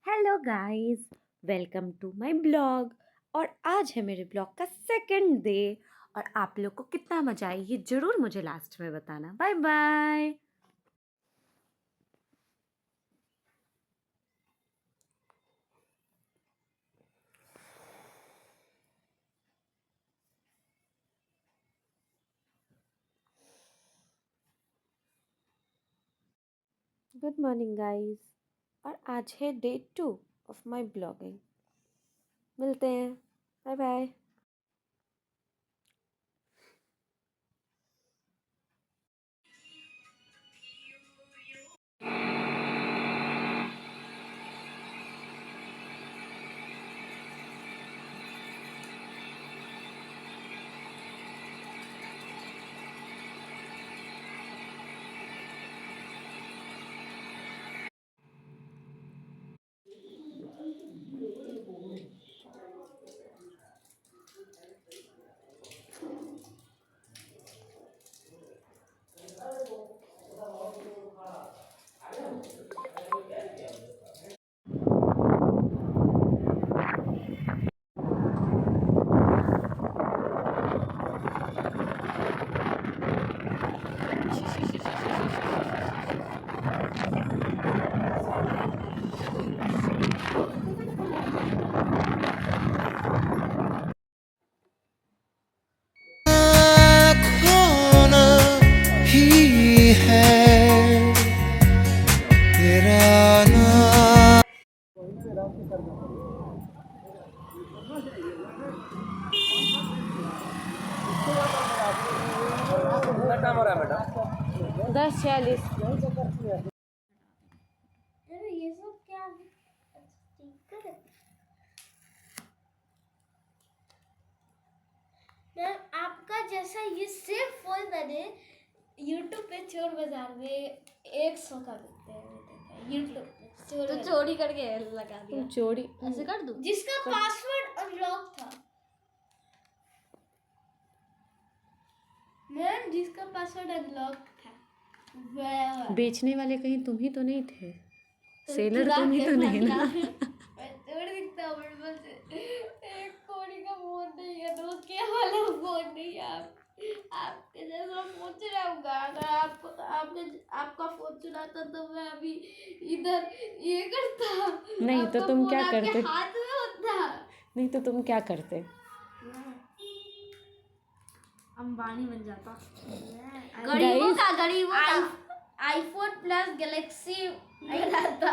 Hello guys, welcome to my blog. और आज है मेरे ब्लॉग का सेकंड डे। और आप लोग को कितना मजा आई ये जरूर मुझे लास्ट में बताना। Bye bye. Good morning guys. और आज है डे 2 ऑफ माय ब्लॉगिंग। मिलते हैं। Bye bye. खोना ही है तेरा नाम। कितना टाइम हो रहा है मैडम? 10:46। अरे ये सब क्या है? स्टिकर है। मैम आपका जैसा ये सेम फोन मैंने YouTube पे चोर बाजार में 100 का बिकते हैं YouTube पे चोर तो बाजार। चोरी करके लगा दिया। तुम चोरी ऐसे कर दूं? जिसका पासवर्ड अनलॉक था मैम, जिसका पासवर्ड अनलॉक था वह बेचने वाले कहीं तुम ही तो नहीं थे? सेलर चुरा तुम ही के तो नहीं मंगा ना? मैं तोड़ दिखता हूँ बस एक कोड़ी का फोन नहीं है, नोकिया वाला फोन नहीं है। आपके जैसा फोन चुराऊंगा? अगर आपको आपका फोन चुराता तो मैं अभी इधर ये करता। नहीं तो आपका तुम फोन क्या आपके करते? हाथ में होता। नहीं तो तुम क्या करते? अंबानी बन जाता। Guys, गरीबों का आईफोन प्लस गैलेक्सी बनाता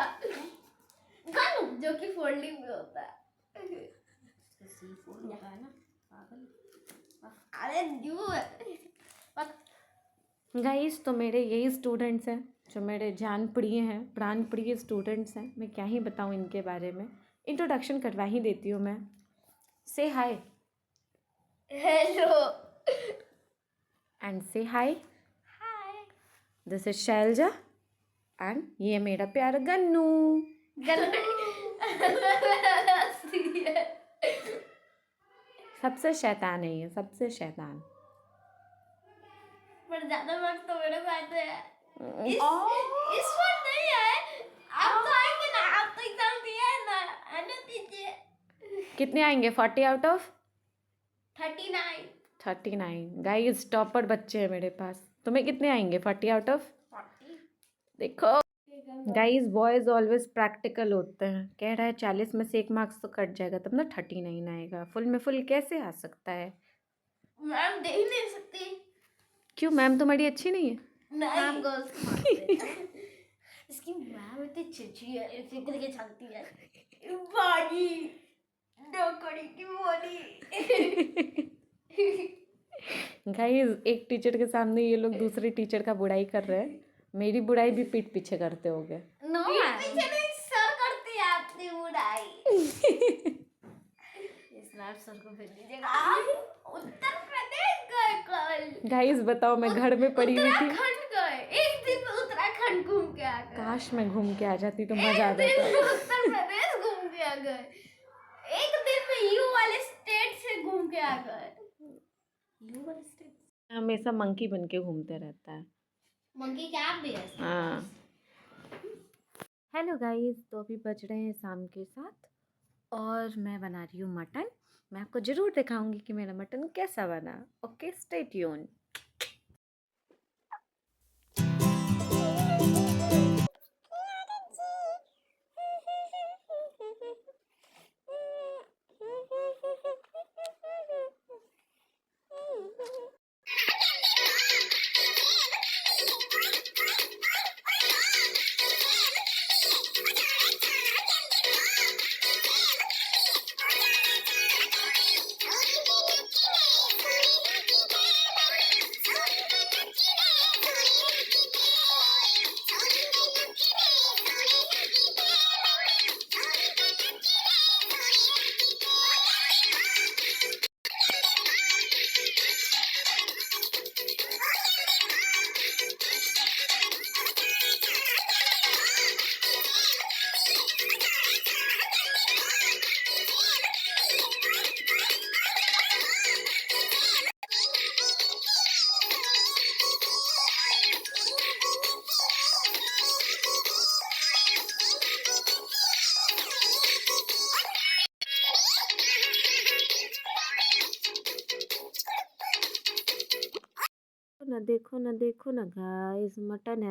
जो कि फोल्डिंग में होता है। होता है ना पागल। अरे न्यू गाइस तो मेरे यही स्टूडेंट्स हैं जो मेरे जान प्रिय हैं, प्राण प्रिय स्टूडेंट्स हैं। मैं क्या ही बताऊं इनके बारे में। इंट्रोडक्शन करवा ही देती हूँ मैं। से हाय hello and say hi. Hi this is Shailaja and ये मेरा प्यारा गन्नू। सबसे शैतान है ये, सबसे शैतान। पर ज्यादा मार्क्स तो मेरे पास है। इस बार नहीं है। आप तो आएंगे ना, आप तो एग्जाम दिया है ना, आने दीजिए। कितने आएंगे 40 आउट ऑफ 39 39? गाइस टॉपर बच्चे हैं मेरे पास। तुम्हें कितने आएंगे 40 आउट ऑफ? 40 देखो गाइस, बॉयज ऑलवेज प्रैक्टिकल होते हैं। कह रहा है 40 में से 1 मार्क्स तो कट जाएगा तब ना 39 आएगा। फुल में फुल कैसे आ सकता है? मैम दे ही नहीं सकती। क्यों, मैम तुम्हारी अच्छी नहीं है? मैम गर्ल्स मारते हैं। इसकी मैम इतनी चिची है, ऐसे करके चलती है। बाजी डोकड़ी की बोली। गाइस एक टीचर के सामने ये लोग दूसरे टीचर का बुराई कर रहे हैं। मेरी बुराई भी पीठ पीछे करते होगे। नो पीछे नहीं, सर करती है आपकी बुराई। स्नैप सर को भेज दीजिएगा। आप उत्तर प्रदेश गए कल? गाइस बताओ, मैं घर में पड़ी हुई थी। उत्तराखंड गए, एक दिन में उत्तराखंड घूम के आ गए। काश मैं घूम के आ जाती तो मजा आ एक दिन में जाता। उत्तर प्रदेश घूम के आ गए। एक दिन में यू वाले स्टेट से घूम के आ गए। यू वाले स्टेट हमेशा मंकी बन के घूमते रहता है। मंकी कैप भी है। हाँ हेलो गाइस, तो अभी बज रहे हैं शाम के 7 और मैं बना रही हूँ मटन। मैं आपको ज़रूर दिखाऊंगी कि मेरा मटन कैसा बना। Okay, stay tune. देखो ना, देखो ना गाइस, मटन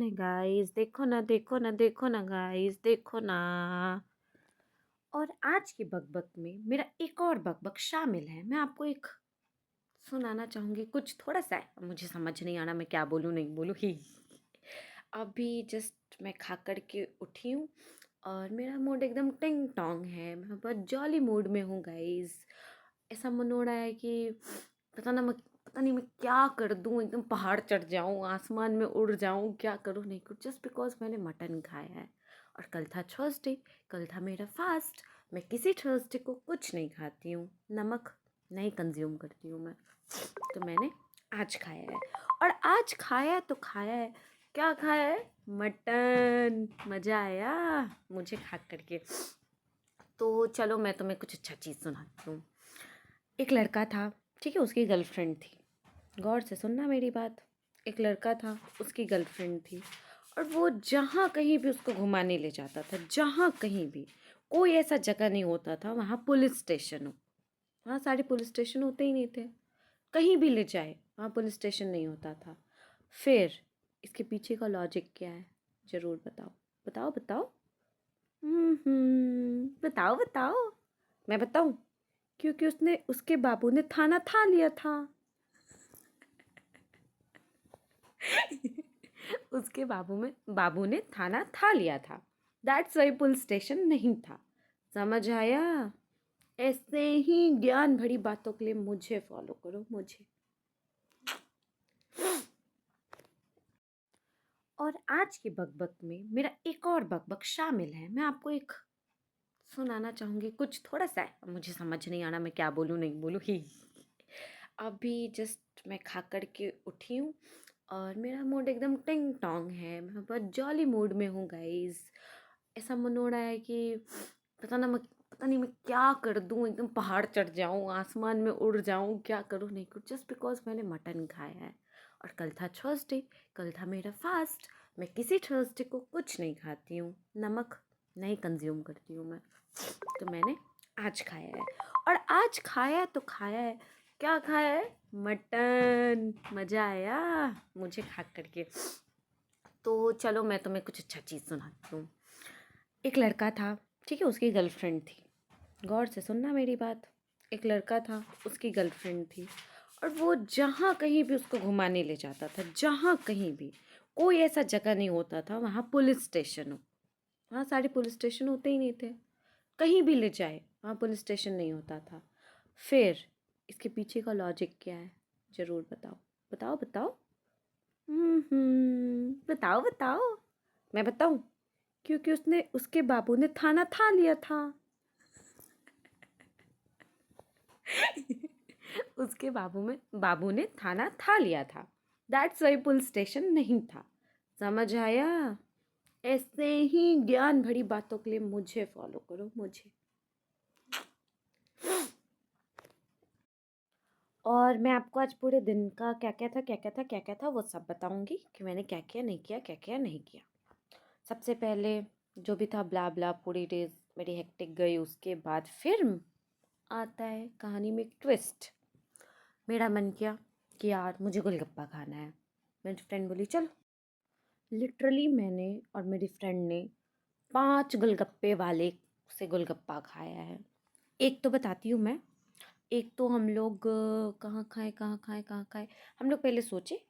है गाइस। देखो ना, देखो ना, देखो ना गाइस, देखो ना। और आज की बकबक में मेरा एक और बकबक शामिल है। मैं आपको एक सुनाना चाहूँगी। कुछ थोड़ा सा मुझे समझ नहीं आ रहा मैं क्या बोलूँ नहीं बोलूँ ही। अभी जस्ट मैं खा कर के उठी हूँ और मेरा मूड एकदम टिंग टोंग है। मैं बहुत जॉली मूड में हूँ गाइस। ऐसा मन हो रहा है कि पता नहीं मैं क्या कर दूँ। एकदम पहाड़ चढ़ जाऊँ, आसमान में उड़ जाऊँ, क्या करूँ नहीं करूँ, जस्ट बिकॉज मैंने मटन खाया है। और कल था थर्सडे, कल था मेरा फास्ट। मैं किसी थर्सडे को कुछ नहीं खाती हूँ, नमक नहीं कंज्यूम करती हूँ मैं। तो मैंने आज खाया है। और आज खाया तो खाया है, क्या खाया है? मटन। मज़ा आया मुझे खा करके। तो चलो मैं तुम्हें कुछ अच्छा चीज़ सुनाती हूँ। एक लड़का था, ठीक है, उसकी गर्लफ्रेंड थी। गौर से सुनना मेरी बात। एक लड़का था, उसकी गर्लफ्रेंड थी। और वो जहाँ कहीं भी उसको घुमाने ले जाता था, जहाँ कहीं भी। कोई ऐसा जगह नहीं होता था वहाँ पुलिस स्टेशन हो। वहाँ सारे पुलिस स्टेशन होते ही नहीं थे। कहीं भी ले जाए वहाँ पुलिस स्टेशन नहीं होता था। फिर इसके पीछे का लॉजिक क्या है? ज़रूर बताओ, बताओ बताओ। बताओ बताओ। मैं बताऊं? क्योंकि उसने उसके बाबू ने थाना था लिया था। उसके बाबू ने थाना था लिया था। दैट्स वाई पुलिस स्टेशन नहीं था। समझ आया? ऐसे ही ज्ञान भरी बातों के लिए मुझे फॉलो करो, मुझे। और आज की बकबक में मेरा एक और बकबक शामिल है। मैं आपको एक सुनाना चाहूँगी। कुछ थोड़ा सा मुझे समझ नहीं आ रहा मैं क्या बोलूँ नहीं बोलूँ ही। अभी जस्ट मैं खा कर के उठी हूँ और मेरा मूड एकदम टिंग टोंग है। मैं बहुत जॉली मूड में हूँ गाइस। ऐसा मन हो रहा है कि पता नहीं मैं क्या कर दूँ। एकदम पहाड़ चढ़ जाऊँ, आसमान में उड़ जाऊँ, क्या करूँ नहीं करूँ, जस्ट बिकॉज मैंने मटन खाया है। और कल था थर्सडे, कल था मेरा फास्ट। मैं किसी थर्सडे को कुछ नहीं खाती हूँ, नमक नहीं कंज्यूम करती हूँ मैं। तो मैंने आज खाया है। और आज खाया तो खाया है, क्या खाया है? मटन। मज़ा आया मुझे खा करके। तो चलो मैं तुम्हें कुछ अच्छा चीज़ सुनाती हूँ। एक लड़का था, ठीक है, उसकी गर्लफ्रेंड थी। गौर से सुनना मेरी बात। एक लड़का था, उसकी गर्लफ्रेंड थी। और वो जहाँ कहीं भी उसको घुमाने ले जाता था, जहाँ कहीं भी। कोई ऐसा जगह नहीं होता था वहाँ पुलिस स्टेशन हो। वहाँ सारे पुलिस स्टेशन होते ही नहीं थे। कहीं भी ले जाए वहाँ पुलिस स्टेशन नहीं होता था। फिर इसके पीछे का लॉजिक क्या है? ज़रूर बताओ, बताओ बताओ। बताओ बताओ। मैं बताऊं? क्योंकि उसने उसके बाबू ने थाना था लिया था। उसके बाबू ने थाना था लिया था। दैट्स वाई पुलिस स्टेशन नहीं था। समझ आया? ऐसे ही ज्ञान भरी बातों के लिए मुझे फॉलो करो, मुझे। और मैं आपको आज पूरे दिन का क्या क्या था वो सब बताऊंगी कि मैंने क्या किया नहीं किया, क्या किया नहीं किया। सबसे पहले जो भी था ब्ला ब्ला, पूरी डेज मेरी हेक्टिक गई। उसके बाद फिर आता है कहानी में एक ट्विस्ट। मेरा मन किया कि यार मुझे गोलगप्पा खाना है। मेरी फ्रेंड बोली चलो। लिटरली मैंने और मेरी फ्रेंड ने 5 गोलगप्पे वाले से गोलगप्पा खाया है। एक तो बताती हूँ मैं। एक तो हम लोग कहाँ खाए। हम लोग पहले सोचे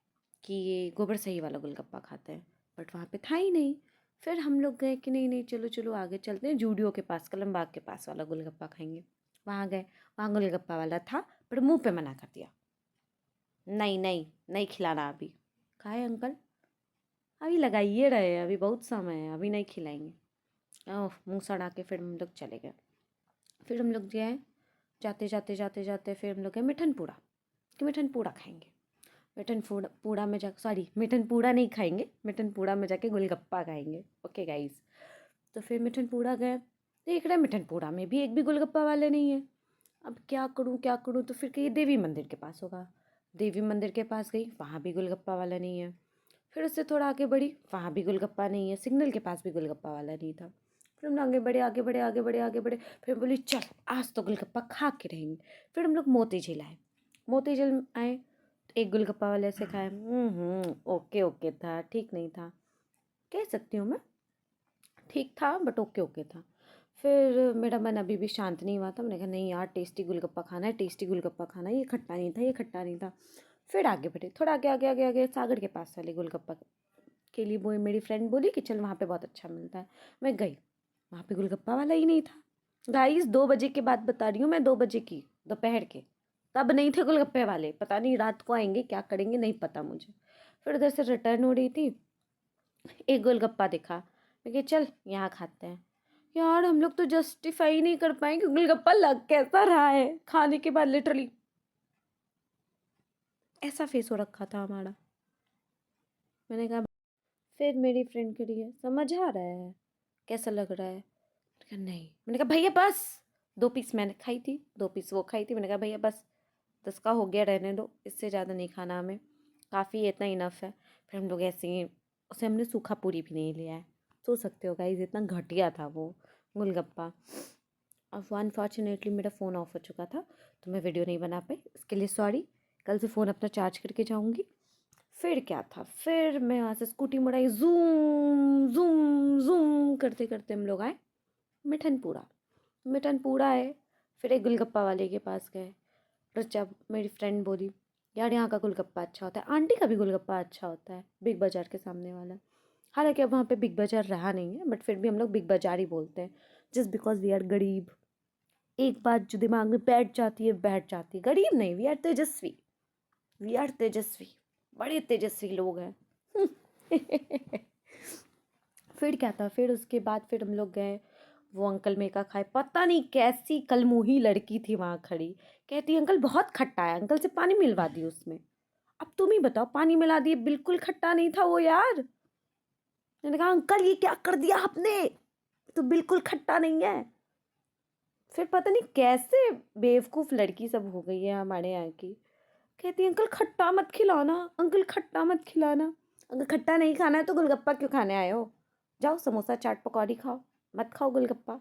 कि ये गोबर सही वाला गोलगप्पा खाते हैं, बट वहाँ पे था ही नहीं। फिर हम लोग गए कि नहीं नहीं चलो चलो आगे चलते हैं, जूडियो के पास, कलमबाग के पास वाला गोलगप्पा खाएंगे। वहाँ गए, वहाँ गोलगप्पा वाला था, पर मुंह पे मना कर दिया, नहीं नहीं नहीं खिलाना अभी। कहा अंकल अभी लगाइए रहे हैं, अभी बहुत समय है, अभी नहीं खिलाएंगे। ओह, मुँह सड़ा के फिर हम लोग चले गए। फिर हम लोग गए, जाते फिर हम लोग गए मिठन पूड़ा, कि मिठन पूड़ा खाएंगे। मिठन पूड़ा में जा, सॉरी मिठन पूड़ा नहीं खाएंगे, मिठन पूड़ा में जाके गोलगप्पा खाएंगे। Okay guys. तो फिर मिठन पूड़ा गए, देख रहे मिठन पूड़ा में भी एक भी गोलगप्पा वाले नहीं है। अब क्या करूँ, तो फिर कहीं देवी मंदिर के पास होगा। देवी मंदिर के पास गई, वहाँ भी गोलगप्पा वाला नहीं है। फिर उससे थोड़ा आगे बढ़ी, वहाँ भी गोलगप्पा नहीं है। सिग्नल के पास भी गोलगप्पा वाला नहीं था। फिर हम आगे बढ़े। फिर बोली चल आज तो गोलगप्पा खा के रहेंगे। फिर हम लोग मोती झील आए। मोती झील आए, एक गोलगप्पा वाले से खाए। ओके ओके था, ठीक नहीं था, कह सकती हूँ मैं, ठीक था बट ओके ओके था। फिर मेरा मन अभी भी शांत नहीं हुआ था। मैंने कहा नहीं यार, टेस्टी गोलगप्पा खाना है, टेस्टी गोलगप्पा खाना है। ये खट्टा नहीं था। फिर आगे बढ़े, थोड़ा आगे सागर के पास वाले गोलगप्पा के लिए वो मेरी फ्रेंड बोली कि चल वहाँ पे बहुत अच्छा मिलता है। मैं गई, वहाँ पे गोलगप्पा वाला ही नहीं था। गाइस 2 बजे की बात बता रही हूँ मैं, 2 बजे की, दोपहर के। तब नहीं थे गोलगप्पे वाले, पता नहीं रात को आएंगे क्या करेंगे नहीं पता मुझे। फिर उधर से रिटर्न हो रही थी, एक गोलगप्पा दिखा। मैं कही चल यहाँ खाते हैं। यार हम लोग तो जस्टिफाई नहीं कर पाए कि गोलगप्पा लग कैसा रहा है। खाने के बाद लिटरली ऐसा फेस हो रखा था हमारा। मैंने कहा, फिर मेरी फ्रेंड कह रही है समझ आ रहा है कैसा लग रहा है। मैंने कहा नहीं। मैंने कहा भैया बस, 2 पीस मैंने खाई थी, 2 पीस वो खाई थी। मैंने कहा भैया बस, 10 का हो गया, रहने दो, इससे ज़्यादा नहीं खाना हमें, काफ़ी है, इतना इनफ है। फिर हम लोग ऐसे ही, उसे हमने सूखा पूरी भी नहीं लिया है। सोच सकते हो गाइस इतना घटिया था वो गोलगप्पा। अब अनफॉर्चुनेटली मेरा फ़ोन ऑफ हो चुका था, तो मैं वीडियो नहीं बना पाई, इसके लिए सॉरी। कल से फ़ोन अपना चार्ज करके जाऊँगी। फिर क्या था, फिर मैं यहाँ से स्कूटी मुड़ाई, जूम जूम जूम करते करते हम लोग आए मिठनपुरा। मिठनपुरा है, फिर एक गोलगप्पा वाले के पास गए। और जब मेरी फ्रेंड बोली यार यहाँ का गोलगप्पा अच्छा होता है, आंटी का भी गोलगप्पा अच्छा होता है, बिग बाज़ार के सामने वाला। हालांकि अब वहाँ पे बिग बाज़ार रहा नहीं है, बट फिर भी हम लोग बिग बाज़ार ही बोलते हैं, जस्ट बिकॉज वी आर गरीब। एक बात जो दिमाग में बैठ जाती है, गरीब नहीं, वी आर तेजस्वी, बड़े तेजस्वी लोग हैं। फिर क्या था, फिर उसके बाद फिर हम लोग गए, वो अंकल मेका खाए। पता नहीं कैसी कलमुही लड़की थी वहाँ खड़ी, कहती अंकल बहुत खट्टा है, अंकल से पानी मिलवा दी उसमें। अब तुम ही बताओ, पानी मिला दिए, बिल्कुल खट्टा नहीं था वो यार। मैंने कहा अंकल ये क्या कर दिया आपने, तो बिल्कुल खट्टा नहीं है। फिर पता नहीं कैसे बेवकूफ़ लड़की सब हो गई है हमारे यहाँ की, कहती है अंकल खट्टा मत खिलाना, अंकल खट्टा मत खिलाना। अगर खट्टा नहीं खाना है तो गोलगप्पा क्यों खाने आए हो, जाओ समोसा चाट पकौड़ी खाओ, मत खाओ गोलगप्पा।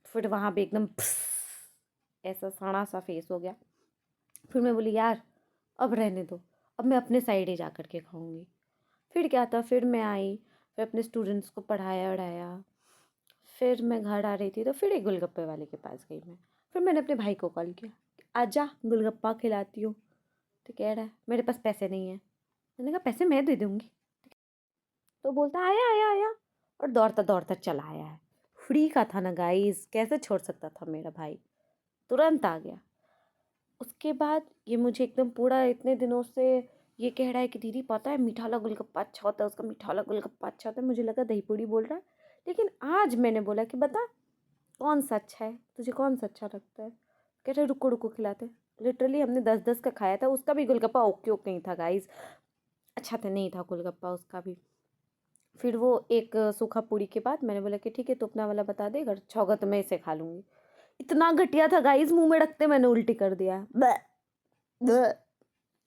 फिर वहाँ पे एकदम ऐसा सड़ा सा फेस हो गया। फिर मैं बोली यार अब रहने दो, अब मैं अपने साइड ही जा कर के खाऊंगी। फिर क्या था, फिर मैं आई, फिर अपने स्टूडेंट्स को पढ़ाया वढ़ाया। फिर मैं घर आ रही थी, तो फिर एक गोलगप्पे वाले के पास गई मैं। फिर मैंने अपने भाई को कॉल किया, आजा गोलगप्पा खिलाती हूँ। तो कह रहा है मेरे पास पैसे नहीं है। मैंने कहा पैसे मैं दे दूँगी। तो बोलता आया आया आया, और दौड़ता दौड़ता चला आया है। फ्री का था ना गाइस, कैसे छोड़ सकता था मेरा भाई, तुरंत आ गया। उसके बाद ये मुझे एकदम पूरा इतने दिनों से ये कह रहा है कि दीदी पता है मीठा वाला गोलगप्पा अच्छा होता है, उसका मीठा वाला गोलगप्पा अच्छा होता है। मुझे लगा दही पूड़ी बोल रहा है, लेकिन आज मैंने बोला कि बता कौन सा अच्छा है, तुझे कौन सा अच्छा लगता है। कह रहे रुको रुको खिलाते। लिटरली हमने 10-10 का खाया था, उसका भी गोलगप्पा ओके ओके ही था गाइस, अच्छा तो नहीं था गोलगप्पा उसका भी। फिर वो एक सूखा पूड़ी के बाद मैंने बोला कि ठीक है तो अपना वाला बता दे, अगर अच्छा होगा तो मैं इसे खा लूँगी। इतना घटिया था गाइस, मुंह में रखते मैंने उल्टी कर दिया,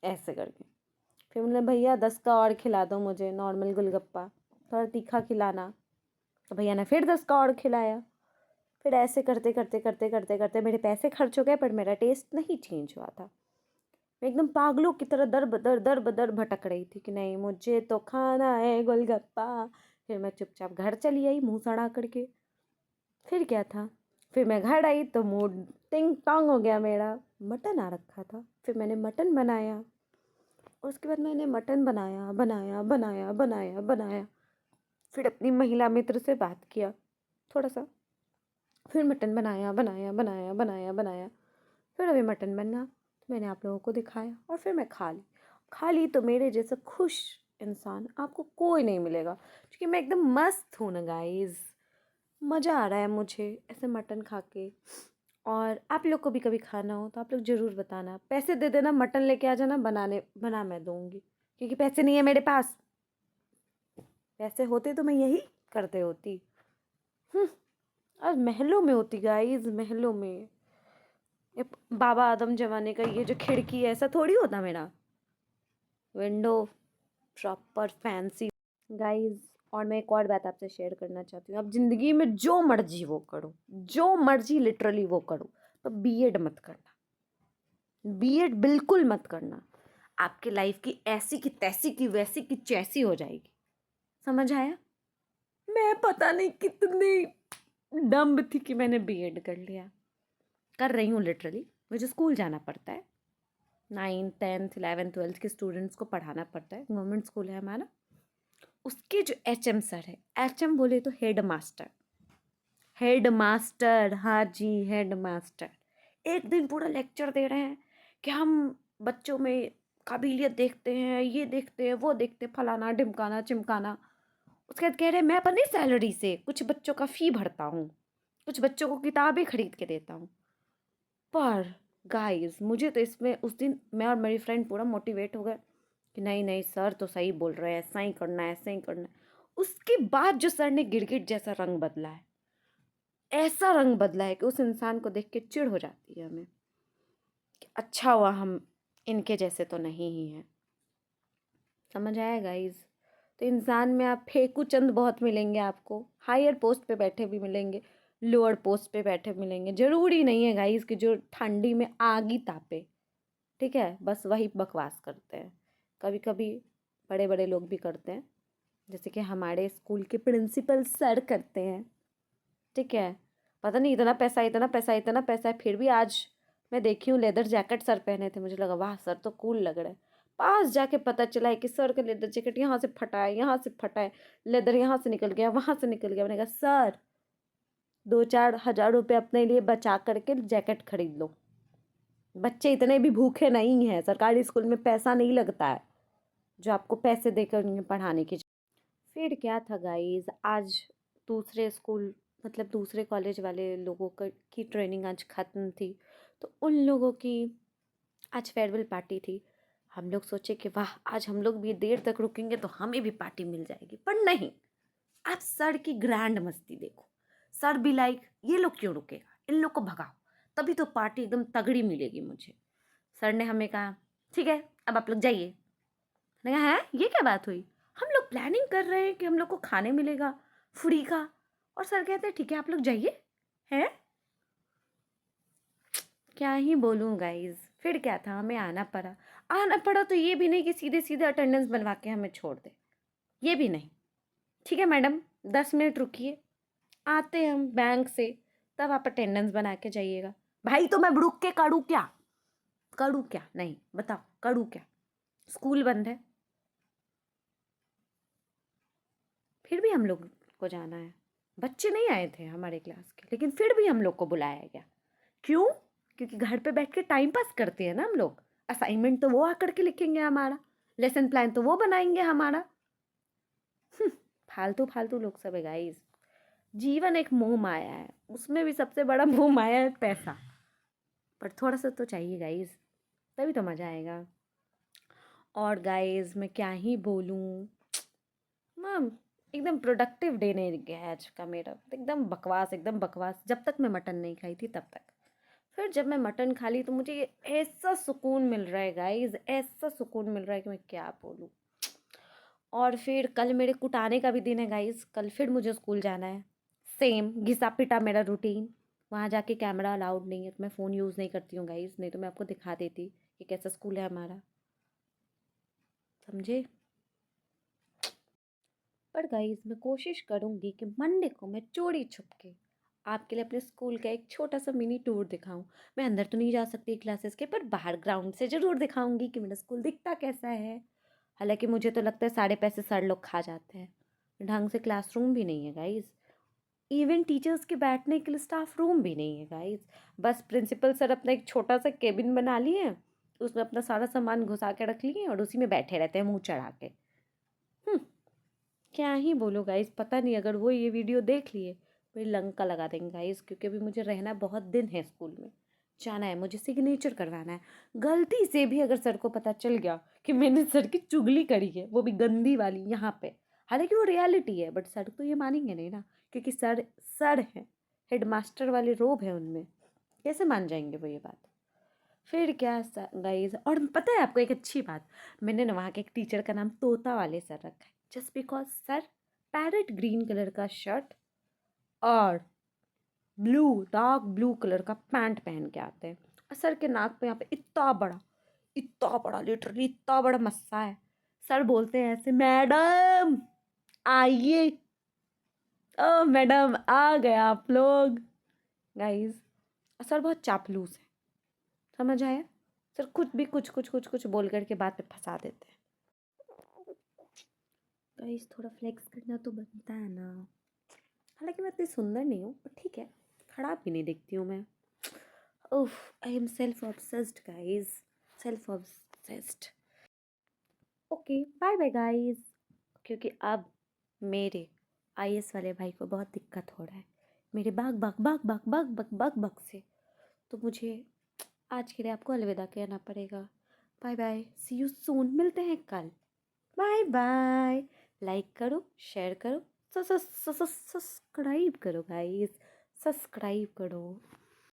ऐसे करके। फिर मैंने भैया 10 का और खिला दो मुझे नॉर्मल गोलगप्पा, थोड़ा तीखा खिलाना। तो भैया ने फिर 10 का और खिलाया। फिर ऐसे करते करते करते करते करते मेरे पैसे खर्च हो गए, पर मेरा टेस्ट नहीं चेंज हुआ था। मैं एकदम पागलों की तरह दर बदर भटक रही थी कि नहीं मुझे तो खाना है गोलगप्पा। फिर मैं चुपचाप घर चली आई मुंह सड़ा करके। फिर क्या था, फिर मैं घर आई तो मूड टिंग टोंग हो गया मेरा। मटन आ रखा था, फिर मैंने मटन बनाया। और उसके बाद मैंने मटन बनाया बनाया बनाया बनाया बनाया। फिर अपनी महिला मित्र से बात किया थोड़ा सा। फिर मटन बनाया बनाया बनाया बनाया बनाया। फिर अभी मटन बना तो मैंने आप लोगों को दिखाया और फिर मैं खा ली तो मेरे जैसा खुश इंसान आपको कोई नहीं मिलेगा, क्योंकि मैं एकदम मस्त हूँ ना गाइस। मज़ा आ रहा है मुझे ऐसे मटन खा के। और आप लोग को भी कभी खाना हो तो आप लोग ज़रूर बताना, पैसे दे देना, मटन लेके आ जाना, बना मैं दूँगी, क्योंकि पैसे नहीं है मेरे पास। पैसे होते तो मैं यही करते होती। और महलों में होती गाइस, महलों में। ये बाबा आदम जमाने का ये जो खिड़की है ऐसा थोड़ी होता मेरा विंडो, प्रॉपर फैंसी गाइस। और मैं एक और बात आपसे शेयर करना चाहती हूँ, आप ज़िंदगी में जो मर्जी वो करो, जो मर्जी लिटरली वो करो, तो बीएड मत करना। बीएड बिल्कुल मत करना। आपके लाइफ की ऐसी की तैसी की वैसी की चैसी हो जाएगी। समझ आया? मैं पता नहीं कितनी डम्ब थी कि मैंने बीएड कर लिया। कर रही हूँ लिटरली, मुझे स्कूल जाना पड़ता है। 9th 10th 11th 12th के स्टूडेंट्स को पढ़ाना पड़ता है, गवर्नमेंट स्कूल है हमारा। उसके जो एचएम सर है, एचएम बोले तो हेड मास्टर, हेड मास्टर, हाँ जी हेड मास्टर, एक दिन पूरा लेक्चर दे रहे हैं कि हम बच्चों में काबिलियत देखते हैं, ये देखते हैं, वो देखते हैं, फलाना ढिमकाना चिमकाना। उसके बाद कह रहे हैं मैं अपनी सैलरी से कुछ बच्चों का फ़ी भरता हूँ, कुछ बच्चों को किताबें खरीद के देता हूँ। पर गाइस मुझे तो इसमें उस दिन मैं और मेरी फ्रेंड पूरा मोटिवेट हो गए कि नहीं नहीं सर तो सही बोल रहे हैं, ऐसा ही करना है, ऐसा ही करना है। उसके बाद जो सर ने गिरगिट जैसा रंग बदला है, ऐसा रंग बदला है कि उस इंसान को देख के चिढ़ हो जाती है हमें कि अच्छा हुआ हम इनके जैसे तो नहीं ही हैं। समझ आया गाइस? तो इंसान में आप फेंकू चंद बहुत मिलेंगे आपको, हायर पोस्ट पे बैठे भी मिलेंगे, लोअर पोस्ट पे बैठे मिलेंगे। ज़रूरी नहीं है गाइस कि जो ठंडी में आग ही तापे, ठीक है, बस वही बकवास करते हैं। कभी कभी बड़े बड़े लोग भी करते हैं, जैसे कि हमारे स्कूल के प्रिंसिपल सर करते हैं, ठीक है। पता नहीं इतना पैसा इतना पैसा इतना पैसा है, फिर भी आज मैं देखी हूँ लेदर जैकेट सर पहने थे, मुझे लगा वाह सर तो कूल लग रहा है। पास जाके पता चला है कि सर का लेदर जैकेट यहाँ से फटा है, यहाँ से फटा है, लेदर यहाँ से निकल गया, वहाँ से निकल गया। मैंने कहा सर 2-4 हज़ार रुपये अपने लिए बचा करके जैकेट खरीद लो। बच्चे इतने भी भूखे नहीं हैं, सरकारी स्कूल में पैसा नहीं लगता है जो आपको पैसे देकर उन्हें पढ़ाने की। फिर क्या था गाइस, आज दूसरे स्कूल मतलब दूसरे कॉलेज वाले लोगों की ट्रेनिंग आज ख़त्म थी, तो उन लोगों की आज फेयरवेल पार्टी थी। हम लोग सोचे कि वाह आज हम लोग भी देर तक रुकेंगे तो हमें भी पार्टी मिल जाएगी, पर नहीं। आप सर की ग्रैंड मस्ती देखो। सर भी लाइक ये लोग क्यों रुकेगा, इन लोग को भगाओ, तभी तो पार्टी एकदम तगड़ी मिलेगी मुझे। सर ने हमें कहा ठीक है अब आप लोग जाइए। मैंने कहा है ये क्या बात हुई, हम लोग प्लानिंग कर रहे हैं कि हम लोग को खाने मिलेगा फ्री का, और सर कहते हैं ठीक है आप लोग जाइए। हैं क्या ही बोलूँ गाइज। फिर क्या था, हमें आना पड़ा तो ये भी नहीं कि सीधे सीधे अटेंडेंस बनवा के हमें छोड़ दे, ये भी नहीं। ठीक है मैडम 10 मिनट रुकिए, आते हैं हम बैंक से, तब आप अटेंडेंस बना के जाइएगा। भाई तो मैं रुक के करूँ क्या, करूँ क्या, नहीं बताओ करूँ क्या, स्कूल बंद है। फिर भी हम लोग को जाना है, बच्चे नहीं आए थे हमारे क्लास के, लेकिन फिर भी हम लोग को बुलाया गया। क्यों? क्योंकि घर पे बैठ के टाइम पास करते हैं ना हम लोग। असाइनमेंट तो वो आकर के लिखेंगे हमारा, लेसन प्लान तो वो बनाएंगे हमारा। फालतू फालतू लोग सब है गाइस। जीवन एक मोह माया है, उसमें भी सबसे बड़ा मोह माया है पैसा। पर थोड़ा सा तो चाहिए गाइस, तभी तो मज़ा आएगा। और गाइस मैं क्या ही बोलूँ, मैम एकदम प्रोडक्टिव डे नहीं गया आज का मेरा, एकदम बकवास एकदम बकवास। जब तक मैं मटन नहीं खाई थी तब तक। फिर जब मैं मटन खा ली तो मुझे ये ऐसा सुकून मिल रहा है गाइस, ऐसा सुकून मिल रहा है कि मैं क्या बोलूँ। और फिर कल मेरे कुटाने का भी दिन है गाइस, कल फिर मुझे स्कूल जाना है। सेम घिसा पिटा मेरा रूटीन। वहाँ जाके कैमरा अलाउड नहीं है, तो मैं फ़ोन यूज़ नहीं करती हूँ गाइस, नहीं तो मैं आपको दिखा देती कि कैसा स्कूल है हमारा, समझे। पर गाइस मैं कोशिश करूँगी कि मंडे को मैं चोरी छुप के आपके लिए अपने स्कूल का एक छोटा सा मिनी टूर दिखाऊं। मैं अंदर तो नहीं जा सकती क्लासेस के, पर बाहर ग्राउंड से ज़रूर दिखाऊंगी कि मेरा स्कूल दिखता कैसा है। हालांकि मुझे तो लगता है सारे पैसे सर लोग खा जाते हैं, ढंग से क्लासरूम भी नहीं है गाइस, इवन टीचर्स के बैठने के लिए स्टाफ रूम भी नहीं है गाइस। बस प्रिंसिपल सर अपना एक छोटा सा केबिन बना लिए हैं, उसमें अपना सारा सामान घुसा के रख लिए और उसी में बैठे रहते हैं मुंह चढ़ा के। हम्म, क्या ही बोलो गाइस, पता नहीं अगर वो ये वीडियो देख लिए मेरी लंका लगा देंगे गाइस, क्योंकि अभी मुझे रहना बहुत दिन है स्कूल में, जाना है मुझे सिग्नेचर करवाना है। गलती से भी अगर सर को पता चल गया कि मैंने सर की चुगली करी है, वो भी गंदी वाली यहाँ पे, हालांकि वो रियलिटी है, बट सर तो ये मानेंगे नहीं ना, क्योंकि सर सर हैं, हेडमास्टर वाले रोब है उनमें, कैसे मान जाएंगे वो ये बात। फिर क्या गाइस, और पता है आपको एक अच्छी बात, मैंने ना वहाँ के एक टीचर का नाम तोता वाले सर रखा है, just because sir parrot green colour का शर्ट और ब्लू डार्क ब्लू कलर का पैंट पहन के आते हैं, और सर के नाक पे यहाँ पे इतना बड़ा लिटरली इतना बड़ा मस्सा है। सर बोलते हैं ऐसे, मैडम आइए, ओ मैडम आ गए आप लोग। गाइस सर बहुत चापलूस है, समझ आया। सर कुछ भी कुछ बोल करके बात पे फंसा देते हैं। गाइस थोड़ा फ्लेक्स करना तो बनता है ना, हालांकि मैं इतनी सुंदर नहीं हूँ, पर ठीक है, खराब भी नहीं दिखती हूँ मैं। Oh, I am self obsessed guys, self obsessed. Okay bye bye guys, क्योंकि अब मेरे आईएएस वाले भाई को बहुत दिक्कत हो रहा है मेरे बाग बाग बाग बाग बाग बाग बाग बाग से, तो मुझे आज के लिए आपको अलविदा कहना पड़ेगा। Bye bye, see you soon, मिलते हैं कल। बाय बाय, लाइक करो, शेयर करो, सब्सक्राइब करो गाइस, सब्सक्राइब करो।